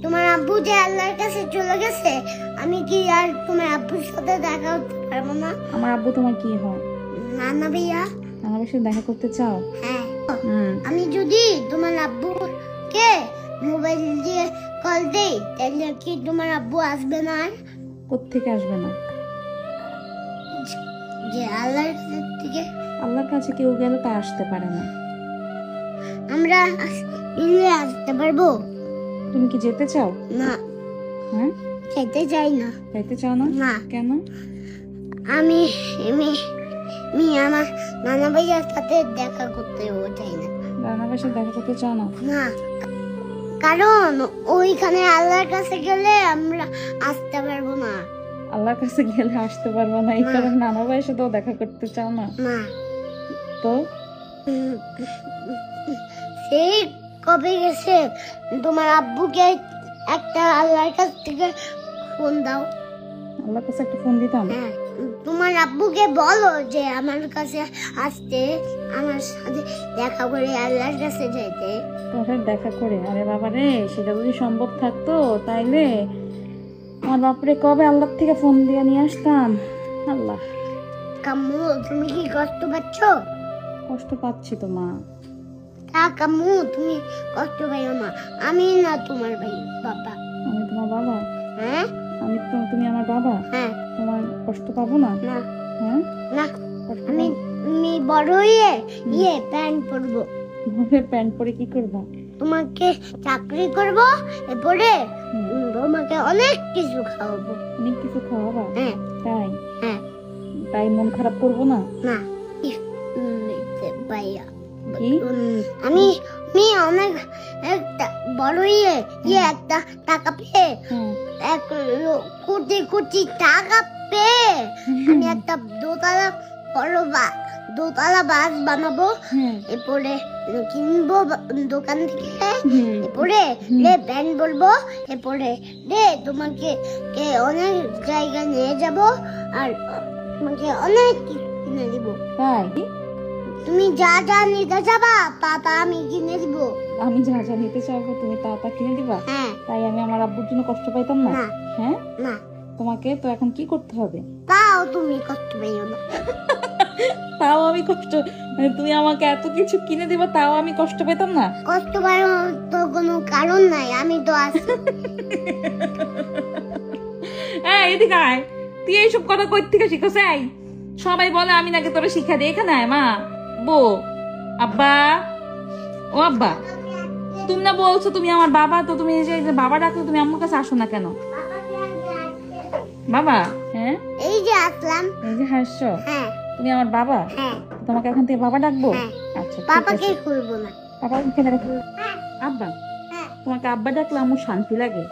তোমার আব্বু যে আল্লাহর কাছে চলে গেছে, আমি কি আর তোমার আব্বুর সাথে দেখা করতে পারবো না? আমার আব্বু তোমার কি হয়? নানা ভাইয়া। নানা ভাইয়ের সাথে দেখা করতে চাও? হ্যাঁ। আমি যদি তোমার আব্বুকে মোবাইল দিয়ে কল দেই, তাহলে কি তোমার আব্বু আসবে না? আর কোত্থেকে আসবে না? যে আল্লাহর থেকে। আল্লাহর কাছে কেউ গেলে তা আসতে পারে না। আমরা মিলে আসতে পারবো? তুমি কি যেতে চাও? না। হ্যাঁ, যেতে চাই না। যাইতে চাও না? না। কেন? আমি আমার নানা ভাইয়ার সাথে দেখা করতে চাই না। নানা ভাইয়ের সাথে দেখা করতে চাও না? না, কারণ ওইখানে আল্লাহর কাছে গেলে আমরা আসতে পারবো না। আল্লাহর কাছে গেলে আসতে পারবো না, এই কারণে নানা ভাইয়ের সাথেও দেখা করতে চাও না? না। তো সেই কবে গেছে, তোমার আব্বুকে একটা আল্লাহর কাছ থেকে ফোন দাও। আল্লাহর কাছে একটা ফোন দিতাম? হ্যাঁ, তোমার আব্বুকে বলো যে আমার কাছে আসতে, আমার সাথে দেখা করে আল্লাহর কাছে যেতে। তোমার দেখা করে? আরে বাবা রে, সেটা যদি সম্ভব থাকতো তাইলে আমার বাপরে কবে আল্লাহর থেকে ফোন দিয়ে নিয়ে আসতাম। আল্লাহ। কাম্মু, তুমি কি কষ্ট পাচ্ছ? কষ্ট পাচ্ছি তো মা। কাম্মু, তুমি কষ্ট পাইও না, আমি না তোমার ভাই বাবা। আমি তোমার বাবা? হ্যাঁ। তুমি আমার বাবা? হ্যাঁ। তোমার কষ্ট পাবো না? না। হ্যাঁ, না, আমি বড় হয়ে প্যান্ট পরবো। প্যান্ট পরে কি করবা? তোমাকে চাকরি করবো, এরপরে তোমাকে অনেক কিছু খাওয়াবো। অনেক কিছু খাওয়াবা? হ্যাঁ। তাই? হ্যাঁ। তাই মন খারাপ করবো না? না। ভাইয়া, কি? আমি অনেক একটা বড় একটা টাকা পেয়ে, এক কোটি টাকা পেয়ে আমি একটা দোতলা বাস বানাবো। এরপরে কিনবো দোকান থেকে, এরপরে ব্যান্ড বলবো, এরপরে তোমাকে অনেক জায়গায় নিয়ে যাব, আর তোমাকে অনেক কিছু কিনে দিব। তাই? তুমি যা যা নিতে যাবা তা আমি কিনে দিব। আমি যা যা নিতে চাইবো তুমি তা কিনে দিবা? হ্যাঁ। তাই আমি আমার আব্বুর জন্য কষ্ট পাইতাম না? হ্যাঁ। না। তোমাকে তো এখন কি করতে হবে? তাও তুমি কষ্ট পাইও না। তাও আমি কষ্ট, মানে তুমি আমাকে এত কিছু কিনে দিবা তাও আমি কষ্ট পেতাম না? কষ্ট পাওয়ার তো কোনো কারণ নাই, আমি তো আছি। এদিকে আয়, তুই এইসব কথা কই থেকে শিখছ? সবাই বলে আমি নাকি তোরা শিক্ষা দিই। এখানে আয় মা, বো, আব্বা, ও আব্বা, তুমি না বলছো তুমি আমার বাবা, তো তুমি এই যে বাবা ডাকলে তুমি আমার কাছে আসো না কেন? বাবা? হ্যাঁ, এই যে আসলাম। এই যে হাসছো? হ্যাঁ। তুমি আমার বাবা? হ্যাঁ। তোমাকে এখন থেকে বাবা ডাকবো? আচ্ছা, বাবাকে খুলবো না। বাবাকে ডাকবো? আব্বা? তোমাকে আব্বা ডাকলে আমার শান্তি লাগে।